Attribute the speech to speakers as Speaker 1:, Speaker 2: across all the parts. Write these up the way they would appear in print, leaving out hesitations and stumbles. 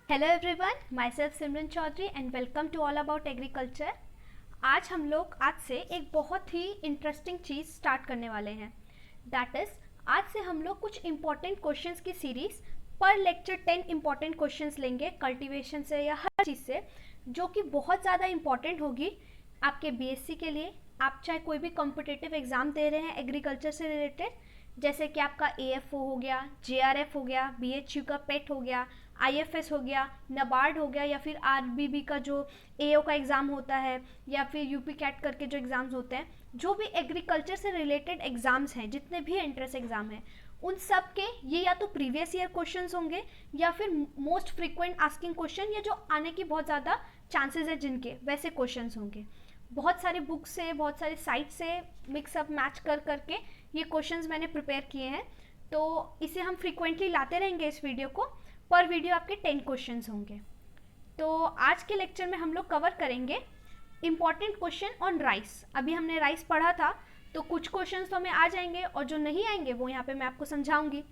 Speaker 1: Hello everyone, myself Simran Chaudhary and welcome to all about agriculture. आज से एक बहुत ही इंटरेस्टिंग चीज़ स्टार्ट करने वाले हैं। दैट इज़, आज से हम लोग कुछ इंपॉर्टेंट क्वेश्चंस की सीरीज पर लेक्चर 10 इंपॉर्टेंट क्वेश्चंस लेंगे कल्टीवेशन से या हर चीज़ से, जो कि बहुत ज़्यादा इंपॉर्टेंट होगी आपके बीएससी के लिए। आप चाहे कोई भी कॉम्पिटिटिव एग्ज़ाम दे रहे हैं एग्रीकल्चर से रिलेटेड, जैसे कि आपका एएफओ हो गया, जेआरएफ हो गया, बीएचयू का पेट हो गया, आईएफएस हो गया, नबार्ड हो गया, या फिर आरबीबी का जो एओ का एग्ज़ाम होता है, या फिर यूपी कैट करके जो एग्ज़ाम्स होते हैं, जो भी एग्रीकल्चर से रिलेटेड एग्ज़ाम्स हैं, जितने भी एंट्रेंस एग्ज़ाम हैं, उन सब के ये या तो प्रीवियस ईयर क्वेश्चंस होंगे या फिर मोस्ट फ्रीक्वेंट आस्किंग क्वेश्चन, या जो आने की बहुत ज़्यादा चांसेस है जिनके, वैसे क्वेश्चंस होंगे। बहुत सारे बुक से, बहुत सारे साइट से मिक्सअप मैच कर करके ये क्वेश्चंस मैंने प्रिपेयर किए हैं, तो इसे हम फ्रीक्वेंटली लाते रहेंगे। इस वीडियो को पर वीडियो आपके 10 क्वेश्चंस होंगे। तो आज के लेक्चर में हम लोग कवर करेंगे इम्पॉर्टेंट क्वेश्चन ऑन राइस। अभी हमने राइस पढ़ा था, तो कुछ क्वेश्चंस तो हमें आ जाएंगे और जो नहीं आएंगे वो यहाँ पे मैं आपको समझाऊंगी,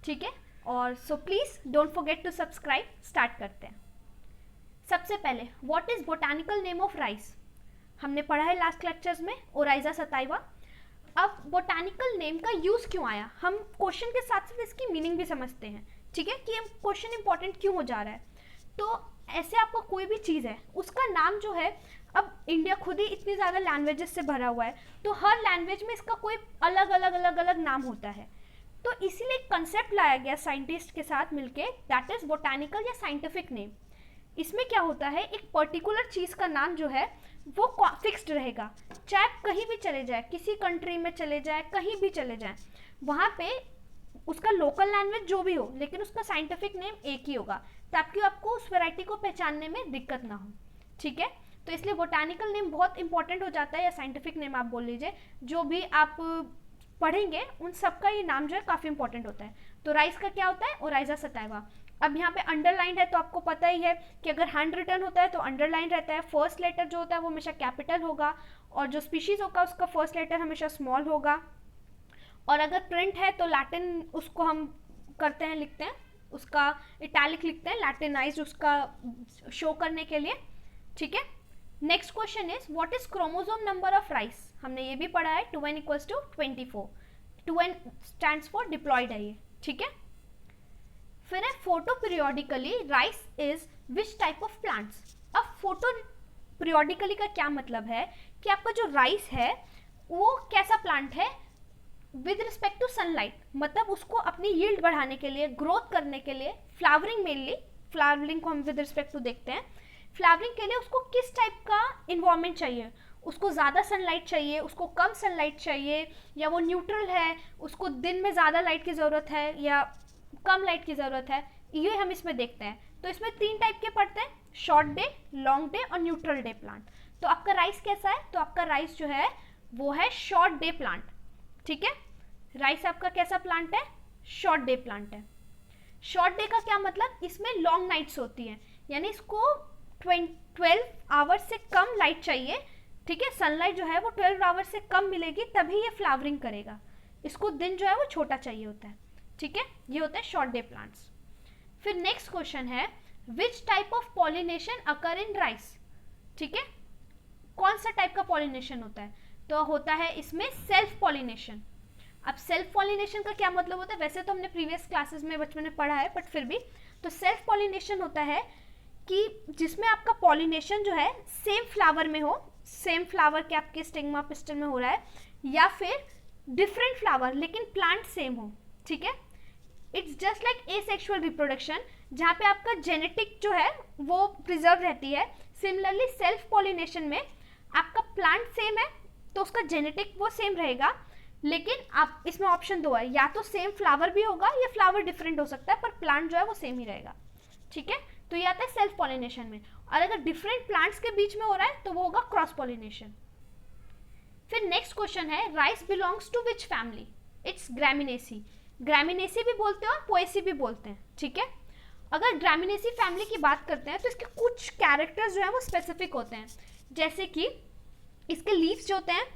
Speaker 1: ठीक है। और so please don't forget to subscribe. Start करते हैं। सबसे पहले, what is botanical name of rice? हमने पढ़ा है लास्ट लेक्चर्स में, ओराइजा सताइवा। अब बोटानिकल नेम का यूज़ क्यों आया, हम क्वेश्चन के साथ साथ इसकी मीनिंग भी समझते हैं, ठीक है, कि क्वेश्चन इंपॉर्टेंट क्यों हो जा रहा है। तो ऐसे आपको कोई भी चीज़ है, उसका नाम जो है, अब इंडिया खुद ही इतनी ज़्यादा लैंग्वेजेस से भरा हुआ है, तो हर लैंग्वेज में इसका कोई अलग अलग अलग अलग नाम होता है। तो इसीलिए एक कंसेप्ट लाया गया साइंटिस्ट के साथ मिलके, दैट इज़ बोटानिकल या साइंटिफिक नेम। इसमें क्या होता है, एक पर्टिकुलर चीज़ का नाम जो है वो फिक्स्ड रहेगा, चाहे कहीं भी चले जाए, किसी कंट्री में चले जाए, कहीं भी चले जाए, वहाँ पे उसका लोकल लैंग्वेज जो भी हो, लेकिन उसका साइंटिफिक नेम एक ही होगा, ताकि आपको उस वैरायटी को पहचानने में दिक्कत ना हो, ठीक है। तो इसलिए बोटानिकल नेम बहुत इंपॉर्टेंट हो जाता है, या साइंटिफिक नेम आप बोल लीजिए, जो भी आप पढ़ेंगे उन सब का ये नाम जो है काफ़ी इंपॉर्टेंट होता है। तो राइस का क्या होता है, ओराइजा सताइवा। अब यहाँ पे अंडरलाइन है, तो आपको पता ही है कि अगर हैंड रिटन होता है तो अंडरलाइन रहता है, फर्स्ट लेटर जो होता है वो हमेशा कैपिटल होगा, और जो स्पीशीज होगा उसका फर्स्ट लेटर हमेशा स्मॉल होगा। और अगर प्रिंट है तो लैटिन उसको हम करते हैं, लिखते हैं, उसका इटैलिक लिखते हैं, लैटिनाइज उसका शो करने के लिए, ठीक है। Next question is, what is chromosome number of rice? हमने ये भी पढ़ा है, 2n equals to 24। 2n stands for diploid है ये, ठीक है। फिर है, photoperiodically rice is which type of plants? अब फोटो पीरियोडिकली का क्या मतलब है, कि आपका जो राइस है वो कैसा प्लांट है विद रिस्पेक्ट टू सनलाइट, मतलब उसको अपनी यील्ड बढ़ाने के लिए, ग्रोथ करने के लिए, फ्लावरिंग मेनली, फ्लावरिंग को हम विद रिस्पेक्ट टू देखते हैं, फ्लावरिंग के लिए उसको किस टाइप का इन्वायरमेंट चाहिए, उसको ज़्यादा सनलाइट चाहिए, उसको कम सनलाइट चाहिए, या वो न्यूट्रल है, उसको दिन में ज़्यादा लाइट की ज़रूरत है या कम लाइट की ज़रूरत है, ये हम इसमें देखते हैं। तो इसमें 3 टाइप के पड़ते हैं, शॉर्ट डे, लॉन्ग डे और न्यूट्रल डे प्लांट। तो आपका राइस कैसा है, तो आपका राइस जो है वो है शॉर्ट डे प्लांट, ठीक है। राइस आपका कैसा प्लांट है, शॉर्ट डे प्लांट है। शॉर्ट डे का क्या मतलब, इसमें लॉन्ग नाइट्स होती हैं, यानी इसको 12 आवर्स से कम लाइट चाहिए, ठीक है। सनलाइट जो है वो 12 आवर्स से कम मिलेगी तभी ये फ्लावरिंग करेगा, इसको दिन जो है वो छोटा चाहिए होता है, ठीक है। ये होता है शॉर्ट डे प्लांट्स। फिर नेक्स्ट क्वेश्चन है, विच type of pollination occur in rice? ठीक है, कौन सा टाइप का पॉलिनेशन होता है, तो होता है इसमें सेल्फ पॉलिनेशन। अब सेल्फ पॉलिनेशन का क्या मतलब होता है, वैसे तो हमने प्रीवियस क्लासेस में बचपन में पढ़ा है, बट फिर भी, तो सेल्फ पॉलिनेशन होता है कि जिसमें आपका पॉलिनेशन जो है सेम फ्लावर में हो, सेम फ्लावर के आपके स्टिग्मा पिस्टल में हो रहा है, या फिर डिफरेंट फ्लावर लेकिन प्लांट सेम हो, ठीक है। It's just like asexual reproduction, जहाँ पे आपका जेनेटिक जो है वो प्रिजर्व रहती है। सिमिलरली सेल्फ पॉलिनेशन में आपका प्लांट सेम है तो उसका जेनेटिक वो सेम रहेगा, लेकिन आप इसमें ऑप्शन 2 है, या तो सेम फ्लावर भी होगा या फ्लावर डिफरेंट हो सकता है, पर प्लांट जो है वो सेम ही रहेगा, ठीक है। तो ये आता है सेल्फ पॉलिनेशन में। और अगर डिफरेंट प्लांट्स के बीच में हो रहा है तो वो होगा क्रॉस पॉलिनेशन। फिर नेक्स्ट क्वेश्चन है, rice belongs to which family? It's graminaceae. Graminaceae भी बोलते हैं और पोएसी भी बोलते हैं, ठीक है। अगर ग्रामिनेसी फैमिली की बात करते हैं तो इसके कुछ कैरेक्टर्स जो है वो स्पेसिफिक होते हैं, जैसे कि इसके लीव्स जो होते हैं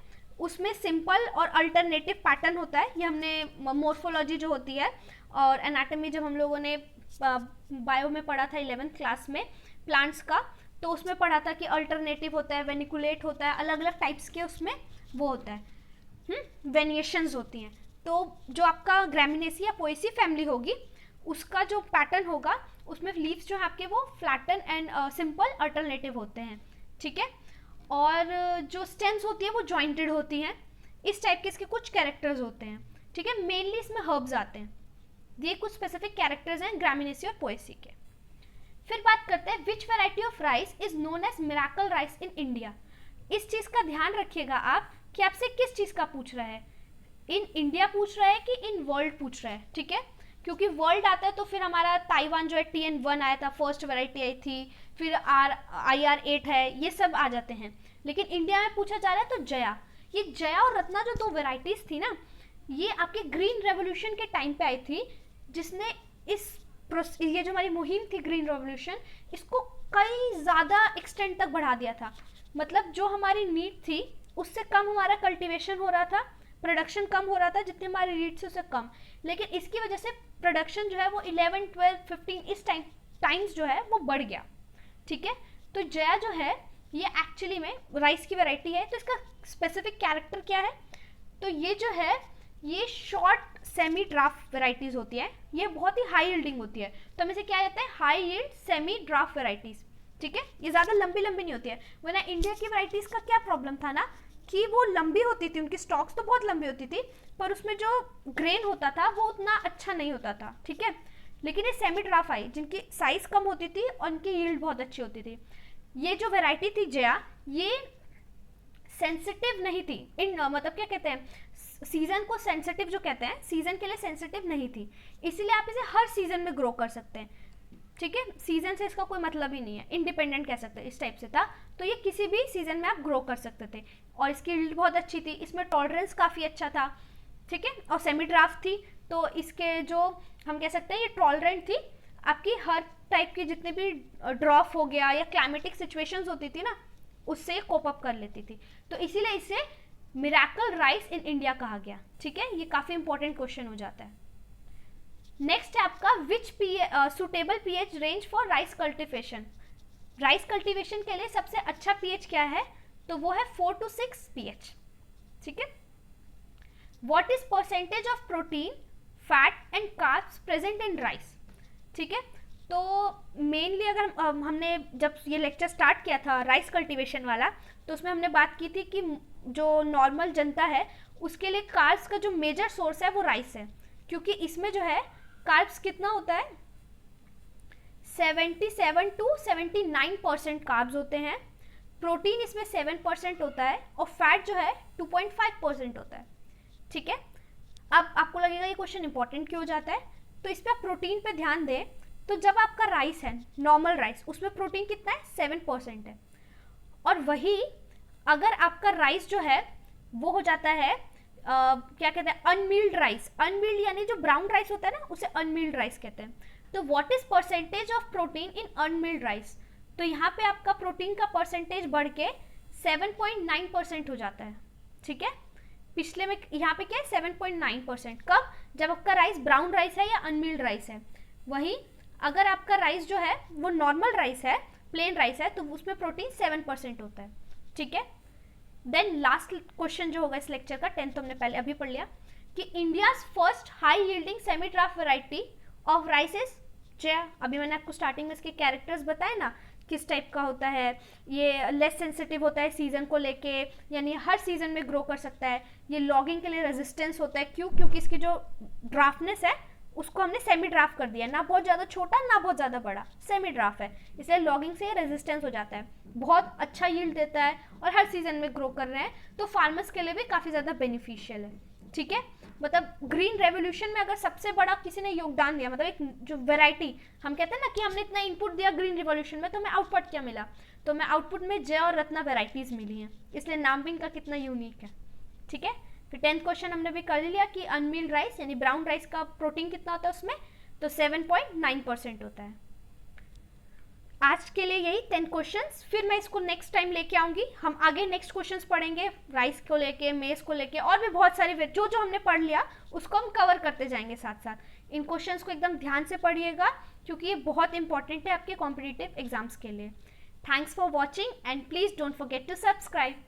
Speaker 1: उसमें सिंपल और अल्टरनेटिव पैटर्न होता है, ये हमने मोर्फोलॉजी जो होती है और एनाटॉमी जब हम लोगों ने बायो में पढ़ा था 11th क्लास में प्लांट्स का, तो उसमें पढ़ा था कि अल्टरनेटिव होता है, वेनिकुलेट होता है, अलग अलग टाइप्स के उसमें वो होता है, वेनिएशंस होती हैं। तो जो आपका ग्रामिनेसी या पोएसी फैमिली होगी उसका जो पैटर्न होगा उसमें लीव्स जो है आपके वो फ्लैटन एंड सिंपल अल्टरनेटिव होते हैं, ठीक है। और जो स्टेम्स होती है वो जॉइंटेड होती हैं। इस टाइप के इसके कुछ कैरेक्टर्स होते हैं, ठीक है। मेनली इसमें हर्ब्स आते हैं। ये कुछ स्पेसिफिक कैरेक्टर्स हैं ग्रामिनेसी और पोएसी के। फिर बात करते हैं which variety of rice is known as miracle rice in India. इस चीज का ध्यान रखिएगा आप कि आपसे किस चीज का पूछ रहा है, इन इंडिया पूछ रहा है कि इन वर्ल्ड पूछ रहा है, ठीक है। क्योंकि वर्ल्ड आता है तो फिर हमारा ताइवान जो है TN1 आया था, फर्स्ट वैरायटी आई थी, फिर IR8 है, ये सब आ जाते हैं। लेकिन इंडिया में पूछा जा रहा है तो जया, ये जया और रत्ना जो दो वेराइटीज थी ना, ये आपके ग्रीन रेवोल्यूशन के टाइम पे आई थी, जिसने ये जो हमारी मुहिम थी ग्रीन रेवोल्यूशन, इसको कई ज़्यादा एक्सटेंड तक बढ़ा दिया था। मतलब जो हमारी नीड थी उससे कम हमारा कल्टीवेशन हो रहा था, प्रोडक्शन कम हो रहा था, जितनी हमारी नीड से उससे कम। लेकिन इसकी वजह से प्रोडक्शन जो है वो 11, 12, 15 इस टाइम्स जो है वो बढ़ गया, ठीक है। तो जया जो है ये एक्चुअली में राइस की वैरायटी है। तो इसका स्पेसिफिक कैरेक्टर क्या है, तो ये जो है ये शॉर्ट सेमी ड्राफ्ट वेराइटीज होती है, ये बहुत ही हाई यील्डिंग होती है। तो हमें से क्या कहते हैं, high yield semi draft varieties, ठीक है। ये ज़्यादा लंबी लंबी नहीं होती है। वरना इंडिया की वेराइटीज का क्या प्रॉब्लम था ना कि वो लंबी होती थी, उनकी स्टॉक्स तो बहुत लंबी होती थी, पर उसमें जो ग्रेन होता था वो उतना अच्छा नहीं होता था, ठीक है। लेकिन ये सेमी ड्राफ्ट आई जिनकी साइज कम होती थी और उनकी यील्ड बहुत अच्छी होती थी। ये जो वैरायटी थी जया, ये सेंसिटिव नहीं थी इन मतलब क्या कहते हैं, सीजन को सेंसिटिव जो कहते हैं, सीजन के लिए सेंसिटिव नहीं थी, इसीलिए आप इसे हर सीजन में ग्रो कर सकते हैं, ठीक है। सीजन से इसका कोई मतलब ही नहीं है, इंडिपेंडेंट कह सकते हैं, इस टाइप से था। तो ये किसी भी सीजन में आप ग्रो कर सकते थे और इसकी यील्ड बहुत अच्छी थी, इसमें टॉलरेंस काफ़ी अच्छा था, ठीक है। और सेमी ड्राफ्ट थी तो इसके जो हम कह सकते हैं ये टॉलरेंट थी, आपकी हर टाइप की जितने भी ड्रॉप हो गया या क्लाइमेटिक सिचुएशंस होती थी ना, उससे कोप अप कर लेती थी। तो इसीलिए इसे मिराकल राइस इन इंडिया कहा गया, ठीक है। ये काफ़ी इंपॉर्टेंट क्वेश्चन हो जाता है। नेक्स्ट है आपका which suitable pH range for rice cultivation. Rice cultivation के लिए सबसे अच्छा पीएच क्या है, तो वो है 4 to 6 पीएच, ठीक है। What is percentage of protein, fat and carbs present in rice, ठीक है। तो मेनली अगर हमने जब ये लेक्चर स्टार्ट किया था राइस कल्टीवेशन वाला, तो उसमें हमने बात की थी कि जो नॉर्मल जनता है उसके लिए कार्ब्स का जो मेजर सोर्स है वो राइस है, क्योंकि इसमें जो है कार्ब्स कितना होता है, 77 to 79% कार्ब्स होते हैं, प्रोटीन इसमें 7% होता है और फैट जो है 2.5% होता है, ठीक है। अब आपको लगेगा ये क्वेश्चन इंपॉर्टेंट क्यों हो जाता है, तो इस पर आप प्रोटीन पे ध्यान दें। तो जब आपका राइस है नॉर्मल राइस, उसमें प्रोटीन कितना है, 7% है। और वही अगर आपका राइस जो है वो हो जाता है क्या कहते हैं, अनमील्ड राइस। अनमील्ड यानी जो ब्राउन राइस होता है ना, उसे अनमील्ड राइस कहते हैं। तो what is percentage of protein in unmilled rice, तो यहाँ पे आपका प्रोटीन का परसेंटेज बढ़ के 7.9% हो जाता है, ठीक है। पिछले में यहाँ पे क्या है, 7.9%। कब, जब आपका राइस ब्राउन राइस है या अनमील्ड राइस है। वही अगर आपका राइस जो है वो नॉर्मल राइस है, प्लेन राइस है, तो उसमें प्रोटीन 7% होता है, ठीक है। देन लास्ट क्वेश्चन जो होगा इस लेक्चर का, 10 तो हमने पहले अभी पढ़ लिया कि India's first high yielding semi draft variety of rice is Jaya. अभी मैंने आपको स्टार्टिंग में इसके कैरेक्टर्स बताए ना, किस टाइप का होता है, ये लेस सेंसिटिव होता है सीजन को लेके, यानी हर सीजन में ग्रो कर सकता है। ये लॉगिंग के लिए रेजिस्टेंस होता है, क्यों, क्योंकि इसकी जो ड्राफ्टनेस है उसको हमने सेमी ड्राफ्ट कर दिया, ना बहुत ज़्यादा छोटा ना बहुत ज़्यादा बड़ा, सेमी ड्राफ्ट है, इसलिए लॉगिंग से रेजिस्टेंस हो जाता है, बहुत अच्छा यील्ड देता है और हर सीजन में ग्रो कर रहे हैं, तो फार्मर्स के लिए भी काफ़ी ज़्यादा बेनिफिशियल है, ठीक है। मतलब ग्रीन रेवोल्यूशन में अगर सबसे बड़ा किसी ने योगदान दिया, मतलब एक जो वेराइटी हम कहते हैं ना कि हमने इतना इनपुट दिया ग्रीन रिवॉल्यूशन में, तो हमें आउटपुट क्या मिला, तो हमें आउटपुट में जय और रत्ना वेराइटीज़ मिली हैं, इसलिए नाम भी इनका कितना यूनिक है, ठीक है। फिर 10th क्वेश्चन हमने भी कर लिया कि अनमील्ड राइस यानी ब्राउन राइस का प्रोटीन कितना होता है उसमें, तो 7.9% होता है। आज के लिए यही 10 क्वेश्चंस, फिर मैं इसको नेक्स्ट टाइम लेके आऊंगी। हम आगे नेक्स्ट क्वेश्चंस पढ़ेंगे राइस को लेके, मेज को लेके, और भी बहुत सारी जो हमने पढ़ लिया उसको हम कवर करते जाएंगे साथ साथ। इन क्वेश्चंस को एकदम ध्यान से पढ़िएगा क्योंकि ये बहुत इंपॉर्टेंट है आपके कॉम्पिटिटिव एग्जाम्स के लिए। Thanks for watching and please don't forget to subscribe.